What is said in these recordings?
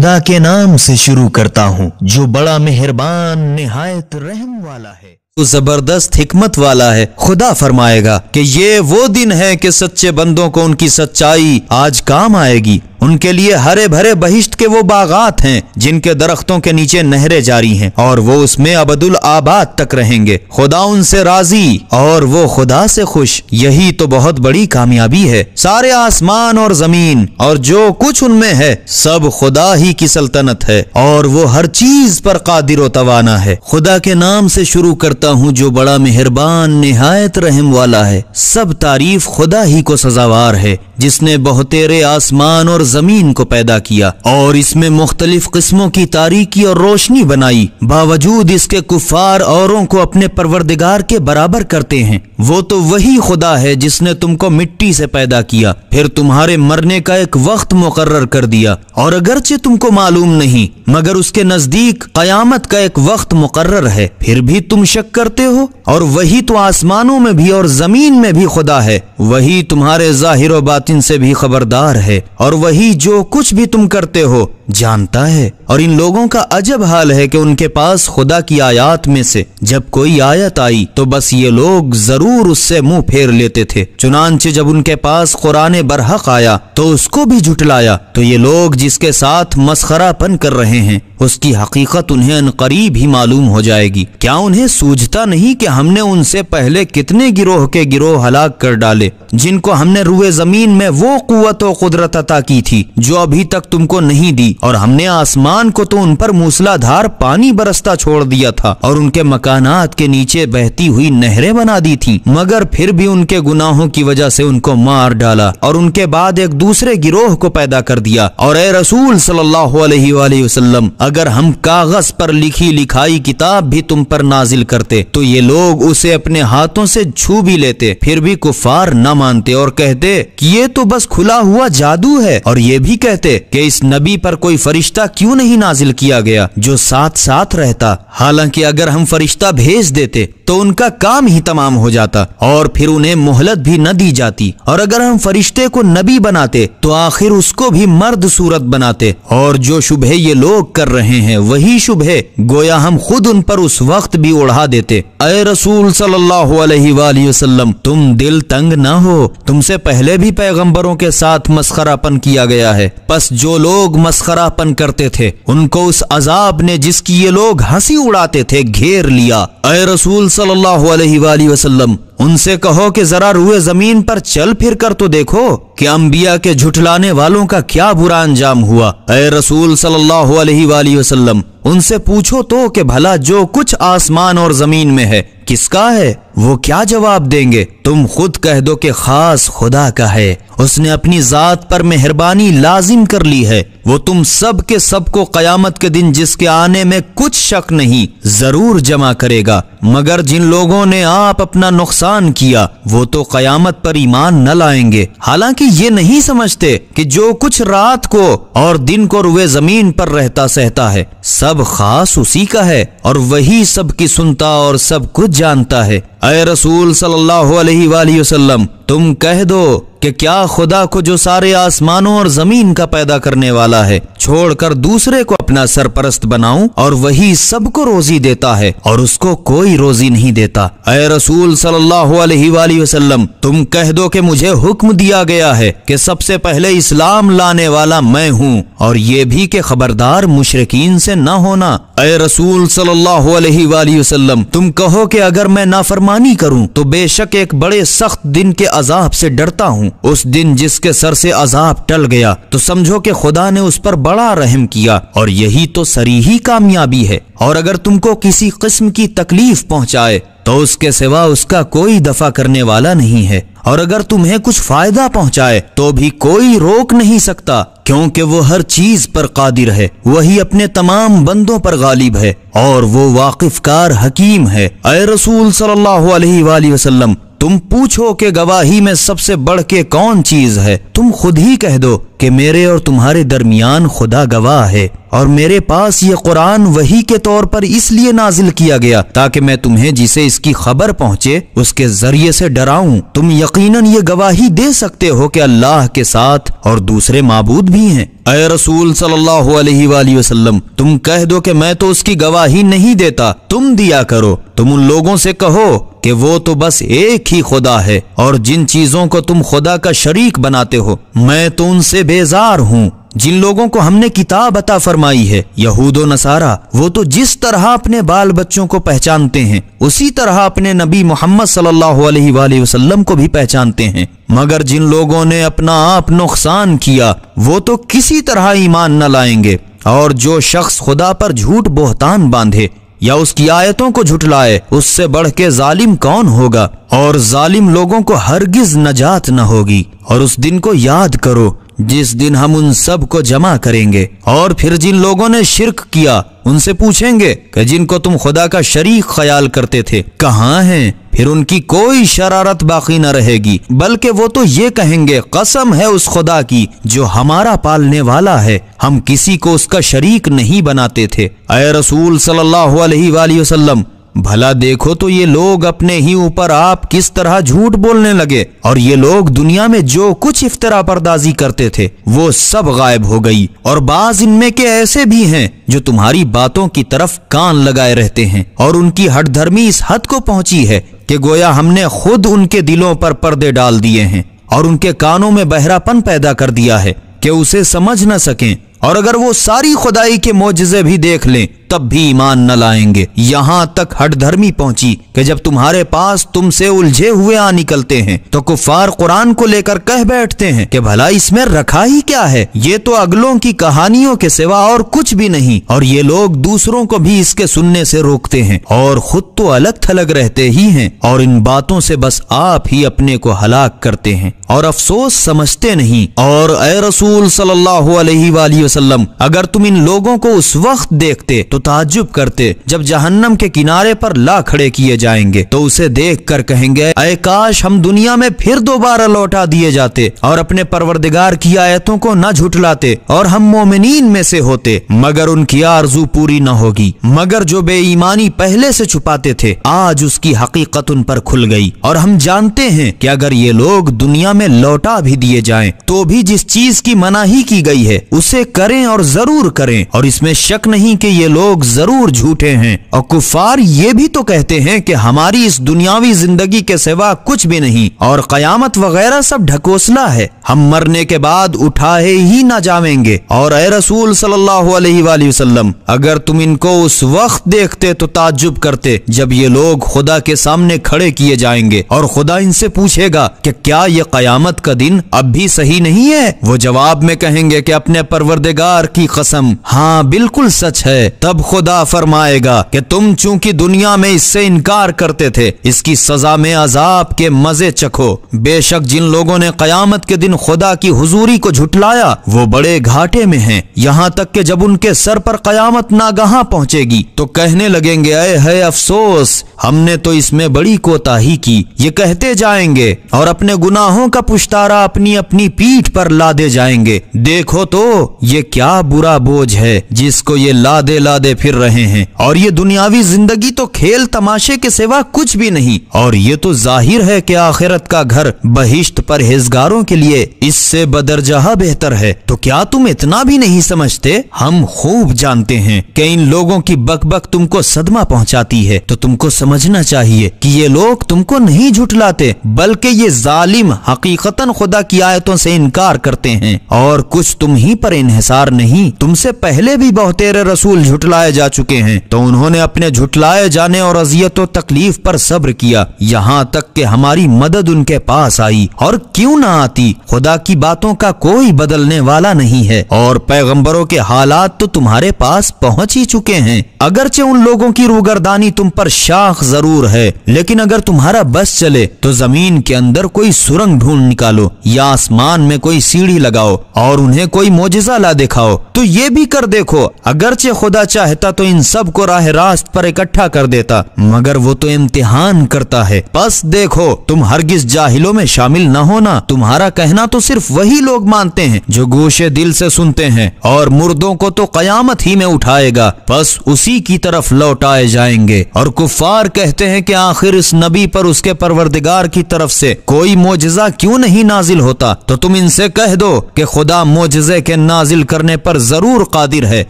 खुदा के नाम से शुरू करता हूँ जो बड़ा मेहरबान निहायत रहम वाला है। तो जबरदस्त हिकमत वाला है। खुदा फरमाएगा कि ये वो दिन है कि सच्चे बंदों को उनकी सच्चाई आज काम आएगी। उनके लिए हरे भरे बहिश्त के वो बागात हैं जिनके दरख्तों के नीचे नहरें जारी हैं और वो उसमें अबदुल आबाद तक रहेंगे। खुदा उनसे राजी और वो खुदा से खुश। यही तो बहुत बड़ी कामयाबी है। सारे आसमान और जमीन और जो कुछ उनमें है सब खुदा ही की सल्तनत है और वो हर चीज पर कादिर व तवाना है। खुदा के नाम से शुरू करता हूँ जो बड़ा मेहरबान निहायत रहम वाला है। सब तारीफ खुदा ही को सजावार है जिसने बहुतेरे आसमान और जमीन को पैदा किया और इसमें मुख्तलिफ किस्मों की तारीकी और रोशनी बनाई। बावजूद इसके कुफ्फार औरों को अपने परवरदिगार के बराबर करते हैं। वो तो वही खुदा है जिसने तुमको मिट्टी से पैदा किया, फिर तुम्हारे मरने का एक वक्त मुकर्रर कर दिया और अगरचे तुमको मालूम नहीं मगर उसके नजदीक कयामत का एक वक्त मुकर्रर है, फिर भी तुम शक करते हो। और वही तो आसमानों में भी और जमीन में भी खुदा है। वही तुम्हारे जाहिर व बातिन से भी खबरदार है और वही जो कुछ भी तुम करते हो जानता है। और इन लोगों का अजब हाल है कि उनके पास खुदा की आयात में से जब कोई आयत आई तो बस ये लोग जरूर उससे मुंह फेर लेते थे। चुनांचे जब उनके पास कुरान बरहक आया तो उसको भी झुटलाया। तो ये लोग जिसके साथ मस्खरापन कर रहे हैं उसकी हकीकत उन्हें अनकरीब ही मालूम हो जाएगी। क्या उन्हें सूझता नहीं कि हमने उनसे पहले कितने गिरोह के गिरोह हलाक कर डाले जिनको हमने रुए जमीन में वो कुव्वत व कुदरत अता की थी जो अभी तक तुमको नहीं दी, और हमने आसमान को तो उन पर मूसलाधार पानी बरसता छोड़ दिया था और उनके मकानात के नीचे बहती हुई नहरें बना दी थी, मगर फिर भी उनके गुनाहों की वजह से उनको मार डाला और उनके बाद एक दूसरे गिरोह को पैदा कर दिया। और ए रसूल सल्लल्लाहु अलैहि वसल्लम, अगर हम कागज पर लिखी लिखाई किताब भी तुम पर नाजिल करते तो ये लोग उसे अपने हाथों से छू भी लेते, फिर भी कुफार न मानते और कहते कि ये तो बस खुला हुआ जादू है। और ये भी कहते कि इस नबी पर कोई फरिश्ता क्यों नहीं नाजिल किया गया जो साथ साथ रहता। हालांकि अगर हम फरिश्ता भेज देते तो उनका काम ही तमाम हो जाता और फिर उन्हें मोहलत भी न दी जाती। और अगर हम फरिश्ते को नबी बनाते तो आखिर उसको भी मर्द सूरत बनाते। और जो शुबहे ये लोग कर रहे हैं वही शुबहे गोया हम खुद उन पर उस वक्त भी उड़ा देते। अय रसूल सल्लल्लाहु अलैहि वसल्लम, तुम दिल तंग ना हो, तुमसे पहले भी पैगंबरों के साथ मस्खरापन किया गया है। बस जो लोग मस्खरापन करते थे उनको उस अजाब ने जिसकी ये लोग हंसी उड़ाते थे घेर लिया। अय रसूल सल्लल्लाहु अलैहि वसल्लम, उनसे कहो कि जरा रुए जमीन पर चल फिर कर तो देखो कि अंबिया के झुठलाने वालों का क्या बुरा अंजाम हुआ। अय रसूल सल्लल्लाहु अलैहि वसल्लम, उनसे पूछो तो कि भला जो कुछ आसमान और जमीन में है किसका है? वो क्या जवाब देंगे? तुम खुद कह दो कि खास खुदा का है, उसने अपनी जात पर मेहरबानी लाजिम कर ली है। वो तुम सब के सब को कयामत के दिन जिसके आने में कुछ शक नहीं जरूर जमा करेगा। मगर जिन लोगों ने आप अपना नुकसान किया वो तो कयामत पर ईमान न लाएंगे। हालांकि ये नहीं समझते कि जो कुछ रात को और दिन को रुए जमीन पर रहता सहता है सब खास उसी का है और वही सब की सुनता और सब कुछ जानता है। अय रसूल सल्लल्लाहु अलैहि वसल्लम, तुम कह दो कि क्या खुदा को जो सारे आसमानों और जमीन का पैदा करने वाला है छोड़कर दूसरे को अपना सरपरस्त बनाऊं और वही सबको रोजी देता है और उसको कोई रोजी नहीं देता। अय रसूल सल्लल्लाहु अलैहि वसल्लम, तुम कह दो कि मुझे हुक्म दिया गया है कि सबसे पहले इस्लाम लाने वाला मैं हूँ और ये भी कि खबरदार मुशरिकीन से न होना। अय रसूल सल्लल्लाहु अलैहि वसल्लम, तुम कहो कि अगर मैं नाफरमानी करूं तो बेशक एक बड़े सख्त दिन के अजाब से डरता हूं। उस दिन जिसके सर से अजाब टल गया तो समझो कि खुदा ने उस पर बड़ा रहम किया और यही तो सरीही कामयाबी है। और अगर तुमको किसी किस्म की तकलीफ पहुंचाए तो उसके सिवा उसका कोई दफा करने वाला नहीं है, और अगर तुम्हें कुछ फायदा पहुंचाए तो भी कोई रोक नहीं सकता, क्योंकि वो हर चीज पर कादिर है। वही अपने तमाम बंदों पर गालिब है और वो वाकिफकार हकीम है। अय रसूल सल्लल्लाहु अलैहि वसल्लम, तुम पूछो कि गवाही में सबसे बढ़ के कौन चीज है? तुम खुद ही कह दो کہ میرے اور تمہارے درمیان خدا گواہ ہے اور میرے پاس یہ قرآن وحی کے طور پر اس لیے نازل کیا گیا تاکہ میں تمہیں جسے اس کی خبر پہنچے اس کے ذریعے سے ڈراؤں۔ تم یقیناً یہ گواہی دے سکتے ہو کہ اللہ کے ساتھ اور دوسرے معبود بھی ہیں۔ اے رسول صلی اللہ علیہ وآلہ وسلم، تم کہہ دو کہ میں تو اس کی گواہی نہیں دیتا، تم دیا کرو۔ تم ان لوگوں سے کہو کہ وہ تو بس ایک ہی خدا ہے، اور جن چیزوں کو تم خدا کا شریک بناتے ہو میں تو ان سے بیزار ہوں۔ جن لوگوں کو ہم نے کتاب عطا فرمائی ہے، یہود و نصارہ، وہ تو جس طرح اپنے بال بچوں کو پہچانتے ہیں اسی طرح اپنے نبی محمد صلی اللہ علیہ وآلہ وسلم کو بھی پہچانتے ہیں، مگر جن لوگوں نے اپنا آپ نقصان کیا وہ تو کسی طرح ایمان نہ لائیں گے۔ اور جو شخص خدا پر جھوٹ بہتان باندھے یا اس کی آیتوں کو جھٹلائے اس سے بڑھ کے ظالم کون ہوگا، اور ظالم لوگوں کو ہرگز نجات نہ ہوگی۔ اور اس دن کو یاد کرو جس دن ہم ان سب کو جمع کریں گے، اور پھر جن لوگوں نے شرک کیا ان سے پوچھیں گے کہ جن کو تم خدا کا شریک خیال کرتے تھے کہاں ہیں؟ پھر ان کی کوئی شرارت باقی نہ رہے گی، بلکہ وہ تو یہ کہیں گے قسم ہے اس خدا کی جو ہمارا پالنے والا ہے، ہم کسی کو اس کا شریک نہیں بناتے تھے۔ اے رسول صلی اللہ علیہ وآلہ وسلم، بھلا دیکھو تو یہ لوگ اپنے ہی اوپر آپ کس طرح جھوٹ بولنے لگے، اور یہ لوگ دنیا میں جو کچھ افترا پردازی کرتے تھے وہ سب غائب ہو گئی، اور بعض ان میں کے ایسے بھی ہیں جو تمہاری باتوں کی طرف کان لگائے رہتے ہیں، اور ان کی ہٹ دھرمی اس حد کو پہنچی ہے کہ گویا ہم نے خود ان کے دلوں پر پردے ڈال دیے ہیں اور ان کے کانوں میں بہرا پن پیدا کر دیا ہے کہ اسے سمجھ نہ سکیں، اور اگر وہ ساری خدائی کے معجزے بھی دیکھ لیں تب بھی ایمان نہ لائیں گے۔ یہاں تک ہٹ دھرمی پہنچی کہ جب تمہارے پاس تم سے الجھے ہوئے آ نکلتے ہیں تو کفار قرآن کو لے کر کہہ بیٹھتے ہیں کہ بھلا اس میں رکھا ہی کیا ہے، یہ تو اگلوں کی کہانیوں کے سوا اور کچھ بھی نہیں، اور یہ لوگ دوسروں کو بھی اس کے سننے سے روکتے ہیں اور خود تو الگ تھلگ رہتے ہی ہیں، اور ان باتوں سے بس آپ ہی اپنے کو ہلاک کرتے ہیں اور افسوس سمجھتے نہیں۔ اور اے رسول صلی اللہ علیہ وآلہ وسلم، اگر تم ان لوگوں کو اس وقت دیکھتے تو تعجب کرتے جب جہنم کے کنارے پر لا کھڑے کیے جائیں گے تو اسے دیکھ کر کہیں گے اے کاش ہم دنیا میں پھر دوبارہ لوٹا دیے جاتے اور اپنے پروردگار کی آیتوں کو نہ جھٹلاتے اور ہم مومنین میں سے ہوتے، مگر ان کی آرزو پوری نہ ہوگی۔ مگر جو بے ایمانی پہلے سے چھپاتے تھے آج اس کی حقیقت ان پر کھل گئی، اور ہم جانتے ہیں کہ اگر یہ لوگ دنیا میں لوٹا بھی دیے جائیں تو بھی جس چیز کی مناہی کی گئی ہے اسے کریں اور ضرور کریں، اور اس میں شک نہیں کہ یہ لوگ ضرور جھوٹے ہیں۔ اور کفار یہ بھی تو کہتے ہیں کہ ہماری اس دنیاوی زندگی کے سوا کچھ بھی نہیں، اور قیامت وغیرہ سب ڈھکوسلا ہے، ہم مرنے کے بعد اٹھائے ہی نہ جاویں گے۔ اور اے رسول صلی اللہ علیہ وآلہ وسلم، اگر تم ان کو اس وقت دیکھتے تو تعجب کرتے جب یہ لوگ خدا کے سامنے کھڑے کیے جائیں گے اور خدا ان سے پوچھے گا کہ کیا یہ قیامت کا دن اب بھی صحیح نہیں ہے؟ وہ جواب میں کہیں گے کہ اپنے پروردگار کی قسم ہاں بالکل سچ ہے۔ تب خدا فرمائے گا کہ تم چونکہ دنیا میں اس سے انکار کرتے تھے اس کی سزا میں عذاب کے مزے چکھو۔ بے شک جن لوگوں نے قیامت کے دن خدا کی حضوری کو جھٹلایا وہ بڑے گھاٹے میں ہیں، یہاں تک کہ جب ان کے سر پر قیامت ناگہاں پہنچے گی تو کہنے لگیں گے اے ہے افسوس، ہم نے تو اس میں بڑی کوتاہی کی۔ یہ کہتے جائیں گے اور اپنے گناہوں کا پشتارا اپنی اپنی پیٹھ پر لادے جائیں گے۔ دیکھو تو یہ کیا برا بوجھ ہے جس کو یہ لادے لادے پھر رہے ہیں، اور یہ دنیاوی زندگی تو کھیل تماشے کے سوا کچھ بھی نہیں، اور یہ تو ظاہر ہے کہ آخرت کا گھر بہشت پرہیزگاروں کے لیے اس سے بدرجہ بہتر ہے۔ تو کیا تم اتنا بھی نہیں سمجھتے؟ ہم خوب جانتے ہیں کہ ان لوگوں کی بک بک تم کو صدمہ پہنچاتی ہے، تو تم کو سمجھنا چاہیے کہ یہ لوگ تم کو نہیں جھٹلاتے بلکہ یہ ظالم حقیقتاً خدا کی آیتوں سے انکار کرتے ہیں، اور کچھ تم ہی پر انحصار نہیں، تم سے پہلے بھی بہتیرے رسول جھٹلائے جا چکے ہیں تو انہوں نے اپنے جھٹلائے جانے اور اذیت و تکلیف پر صبر کیا یہاں تک کہ ہماری مدد ان کے پاس آئی، اور کیوں نہ آتی؟ خدا کی باتوں کا کوئی بدلنے والا نہیں ہے، اور پیغمبروں کے حالات تو تمہارے پاس پہنچ ہی چکے ہیں۔ اگرچہ ان لوگوں کی روگردانی تم پر شاخ ضرور ہے، لیکن اگر تمہارا بس چلے تو زمین کے اندر کوئی سرنگ ڈھونڈ نکالو یا آسمان میں کوئی سیڑھی لگاؤ اور انہیں کوئی معجزہ لا دکھاؤ، تو یہ بھی کر دیکھو۔ اگرچہ خدا चाहता तो इन सब को राह रास्त पर इकट्ठा कर देता, मगर वो तो इम्तिहान करता है। बस देखो, तुम हरगिज जाहिलों में शामिल न होना। तुम्हारा कहना तो सिर्फ वही लोग मानते हैं जो गोशे दिल से सुनते हैं, और मुर्दों को तो कयामत ही में उठाएगा, बस उसी की तरफ लौटाए जाएंगे। और कुफ्फार कहते हैं कि आखिर इस नबी पर उसके परवरदिगार की तरफ से कोई मोजिजा क्यों नहीं नाजिल होता? तो तुम इनसे कह दो कि खुदा मोजिजे के नाजिल करने पर जरूर कादिर है,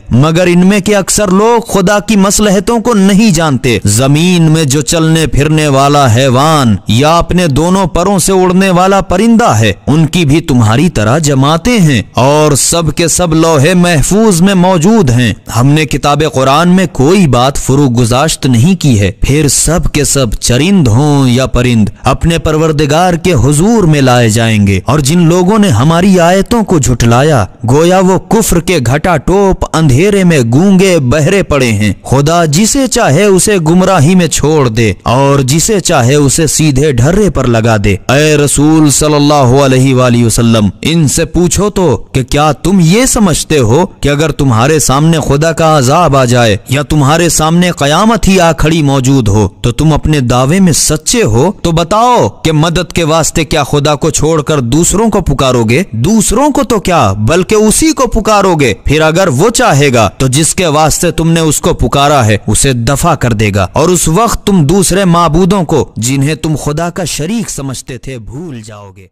मगर इनमें के अक्सर लोग खुदा की मसलहतों को नहीं जानते। जमीन में जो चलने फिरने वाला हैवान या अपने दोनों परों से उड़ने वाला परिंदा है, उनकी भी तुम्हारी तरह जमाते हैं, और सब के सब लौहे महफूज में मौजूद हैं। हमने किताब कुरान में कोई बात फुरूग गुजाश्त नहीं की है। फिर सब के सब चरिंद हों या परिंद अपने परवरदिगार के हुजूर में लाए जाएंगे। और जिन लोगों ने हमारी आयतों को झुठलाया, गोया वो कुफ्र के घटा टोप अंधेरे में गूंगे बहरे पड़े हैं। खुदा जिसे चाहे उसे गुमराही में छोड़ दे और जिसे चाहे उसे सीधे ढर्रे पर लगा दे। ऐ रसूल सल्लल्लाहु अलैहि वसल्लम, इनसे पूछो तो कि क्या तुम ये समझते हो कि अगर तुम्हारे सामने खुदा का अजाब आ जाए या तुम्हारे सामने कयामत ही आ खड़ी मौजूद हो तो तुम अपने दावे में सच्चे हो? तो बताओ कि मदद के वास्ते क्या खुदा को छोड़कर दूसरों को पुकारोगे? दूसरों को तो क्या, बल्कि उसी को पुकारोगे। फिर अगर वो चाहेगा तो जिसके वास्ते तुमने उसको पुकारा है उसे दफा कर देगा, और उस वक्त तुम दूसरे माबूदों को जिन्हें तुम खुदा का शरीक समझते थे भूल जाओगे।